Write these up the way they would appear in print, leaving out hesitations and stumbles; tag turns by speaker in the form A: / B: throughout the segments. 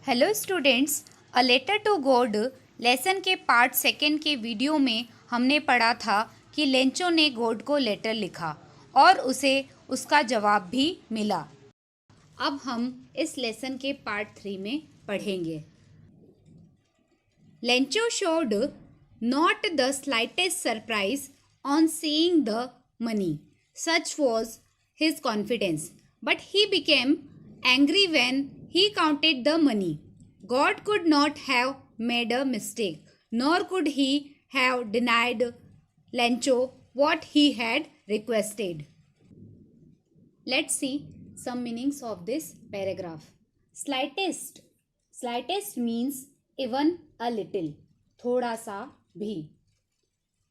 A: Hello students, a letter to God lesson के part second के video में हमने पढ़ा था कि लेंचो ने गॉड को लेटर लिखा और उसे उसका जवाब भी मिला। अब हम इस लेसन के पार्ट 3 में पढ़ेंगे। Lencho showed not the slightest surprise on seeing the money. Such was his confidence. But he became angry when he counted the money. God could not have made a mistake, nor could he have denied Lencho what he had requested. Let's see some meanings of this paragraph. Slightest. Slightest means even a little. थोड़ा सा भी.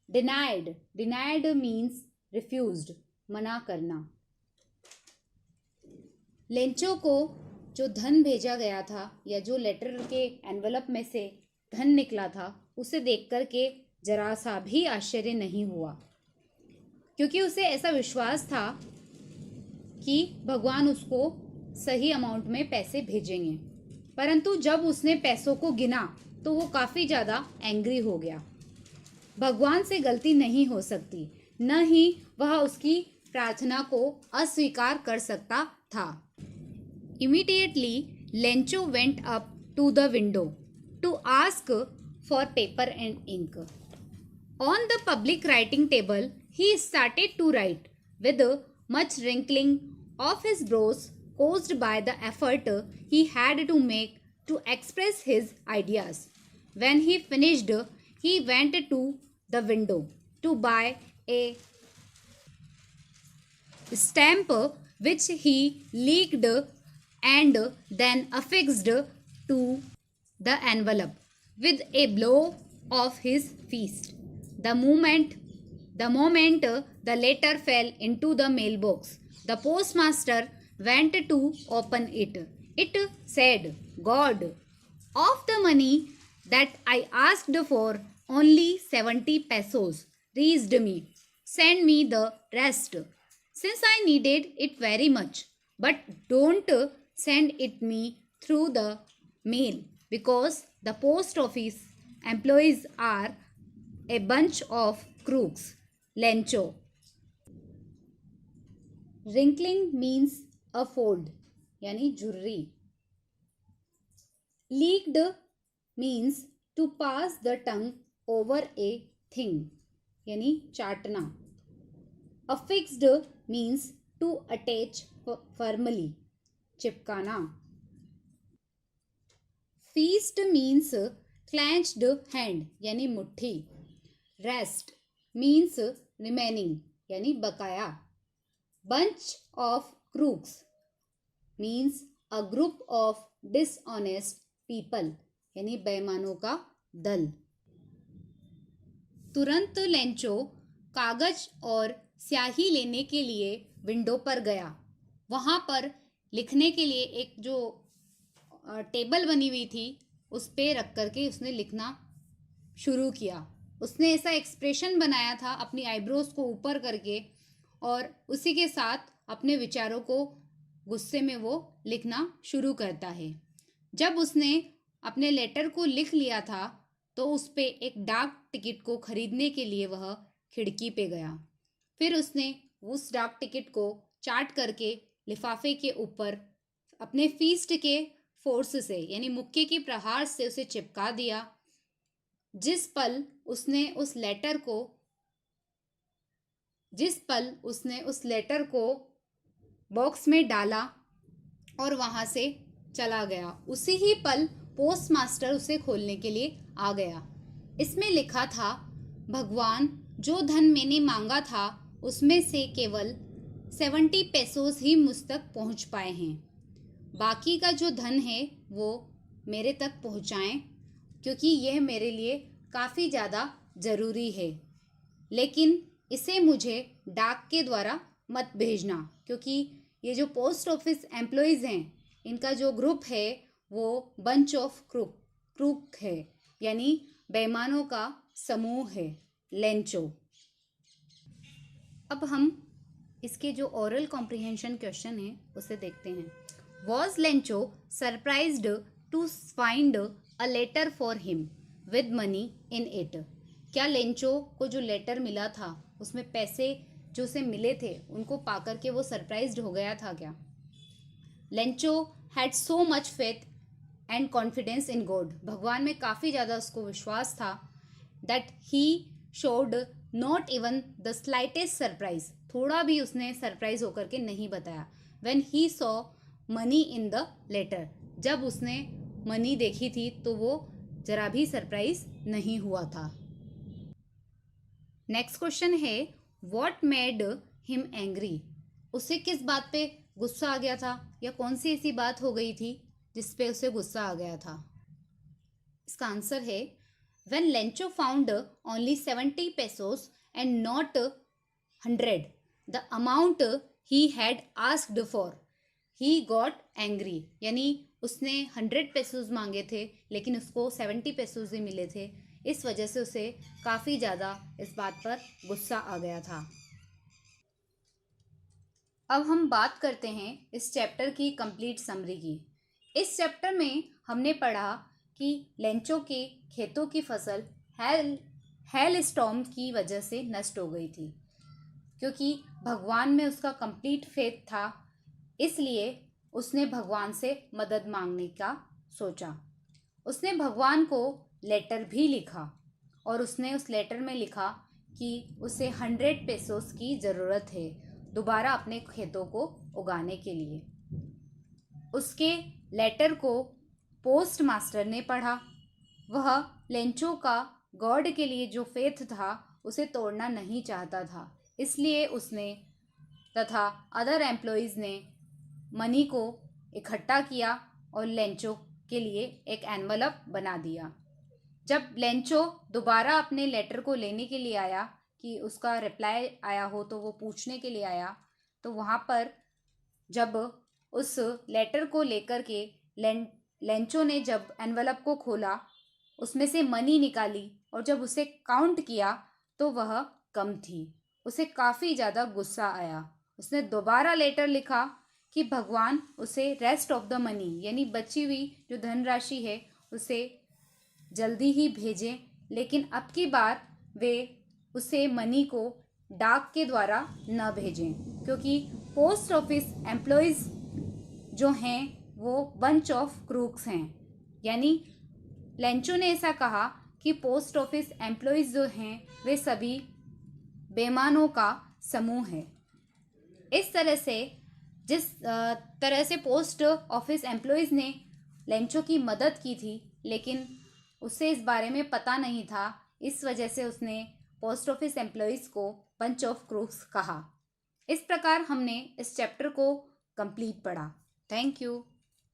A: Denied. Denied means refused. मना करना. Lencho को जो धन भेजा गया था या जो लेटर के एनवलप में से धन निकला था उसे देख कर के जरा सा भी आश्चर्य नहीं हुआ, क्योंकि उसे ऐसा विश्वास था कि भगवान उसको सही अमाउंट में पैसे भेजेंगे। परंतु जब उसने पैसों को गिना तो वो काफ़ी ज़्यादा एंग्री हो गया। भगवान से गलती नहीं हो सकती, न ही वह उसकी प्रार्थना को अस्वीकार कर सकता था। Immediately, Lencho went up to the window to ask for paper and ink. On the public writing table, he started to write with much wrinkling of his brows caused by the effort he had to make to express his ideas. When he finished, he went to the window to buy a stamp which he leaked and then affixed to the envelope with a blow of his fist. The moment the letter fell into the mailbox, the postmaster went to open it. It said, "God, of the money that I asked for, only 70 pesos reached me. Send me the rest, since I needed it very much. But don't send it me through the mail, because the post office employees are a bunch of crooks." Lencho. Wrinkling means a fold, यानी झुर्री. Leaked means to pass the tongue over a thing, यानी चाटना. Affixed means to attach firmly, चिपकाना. Feast means clenched hand, यानी मुट्ठी. Rest means remaining, यानी बकाया. Bunch of crooks means a group of dishonest people, यानी बेईमानों का दल. तुरंत लेंचो कागज और स्याही लेने के लिए विंडो पर गया. वहाँ पर लिखने के लिए एक जो टेबल बनी हुई थी उस पे रख करके उसने लिखना शुरू किया. उसने ऐसा एक्सप्रेशन बनाया था अपनी आईब्रोज को ऊपर करके, और उसी के साथ अपने विचारों को गुस्से में वो लिखना शुरू करता है. जब उसने अपने लेटर को लिख लिया था तो उस पे एक डाक टिकट को खरीदने के लिए वह खिड़की पे गया. फिर उसने उस डाक टिकट को चाट करके लिफाफे के ऊपर अपने फीस्ट के फोर्स से, यानी मुक्के की प्रहार से उसे चिपका दिया. जिस पल उसने उस लेटर को बॉक्स में डाला और वहां से चला गया, उसी ही पल पोस्टमास्टर उसे खोलने के लिए आ गया. इसमें लिखा था, "भगवान, जो धन मैंने मांगा था उसमें से केवल 70 पेसोस ही मुझ तक पहुंच पाए हैं. बाकी का जो धन है वो मेरे तक पहुंचाएं, क्योंकि यह मेरे लिए काफ़ी ज़्यादा ज़रूरी है. लेकिन इसे मुझे डाक के द्वारा मत भेजना, क्योंकि ये जो पोस्ट ऑफिस एम्प्लॉयज़ हैं इनका जो ग्रुप है वो बंच ऑफ क्रूक है, यानी बेईमानों का समूह है." लेंचो. अब हम इसके जो ओरल कॉम्प्रिहेंशन क्वेश्चन है उसे देखते हैं. Was Lencho surprised to find a letter for him with money in it. क्या लेंचो को जो लेटर मिला था उसमें पैसे जो उसे मिले थे उनको पाकर के वो सरप्राइज्ड हो गया था क्या? Lencho had so much faith and confidence in God. भगवान में काफ़ी ज़्यादा उसको विश्वास था। That he showed not even the slightest surprise. थोड़ा भी उसने सरप्राइज होकर के नहीं बताया। When he saw money in the letter. जब उसने मनी देखी थी तो वो जरा भी सरप्राइज नहीं हुआ था। नेक्स्ट क्वेश्चन है वॉट मेड हिम एंग्री। उसे किस बात पे गुस्सा आ गया था या कौन सी ऐसी बात हो गई थी जिस पे उसे गुस्सा आ गया था? इसका आंसर है when Lencho found only 70 pesos and not 100 the amount he had asked for he got angry। यानी उसने 100 पेसोज मांगे थे लेकिन उसको 70 पेसोज ही मिले थे। इस वजह से उसे काफ़ी ज़्यादा इस बात पर गुस्सा आ गया था। अब हम बात करते हैं इस चैप्टर की कंप्लीट समरी की। इस चैप्टर में हमने पढ़ा कि लेंचो के खेतों की फसल हेल स्टॉर्म की वजह से नष्ट हो गई थी। क्योंकि भगवान में उसका कंप्लीट फेथ था इसलिए उसने भगवान से मदद मांगने का सोचा। उसने भगवान को लेटर भी लिखा और उसने उस लेटर में लिखा कि उसे 100 पेसोस की ज़रूरत है दोबारा अपने खेतों को उगाने के लिए। उसके लेटर को पोस्ट मास्टर ने पढ़ा। वह लेंचो का गॉड के लिए जो फेथ था उसे तोड़ना नहीं चाहता था, इसलिए उसने तथा अदर एम्प्लॉयज़ ने मनी को इकट्ठा किया और लेंचो के लिए एक एनवलप बना दिया। जब लेंचो दोबारा अपने लेटर को लेने के लिए आया कि उसका रिप्लाई आया हो तो वो पूछने के लिए आया, तो वहाँ पर जब उस लेटर को लेकर के लेंचो ने जब एनवलप को खोला उसमें से मनी निकाली और जब उसे काउंट किया तो वह कम थी। उसे काफ़ी ज़्यादा गुस्सा आया। उसने दोबारा लेटर लिखा कि भगवान उसे रेस्ट ऑफ द मनी यानी बची हुई जो धनराशि है उसे जल्दी ही भेजें, लेकिन अब की बार वे उसे मनी को डाक के द्वारा न भेजें क्योंकि पोस्ट ऑफिस एम्प्लॉयज़ जो हैं वो बंच ऑफ क्रूक्स हैं। यानी लेंचो ने ऐसा कहा कि पोस्ट ऑफिस एम्प्लॉयज़ जो हैं वे सभी बेईमानों का समूह है। इस तरह से जिस तरह से पोस्ट ऑफिस एम्प्लॉयज़ ने लेंचो की मदद की थी लेकिन उसे इस बारे में पता नहीं था, इस वजह से उसने पोस्ट ऑफिस एम्प्लॉयज़ को बंच ऑफ क्रूक्स कहा। इस प्रकार हमने इस चैप्टर को कंप्लीट पढ़ा। Thank you.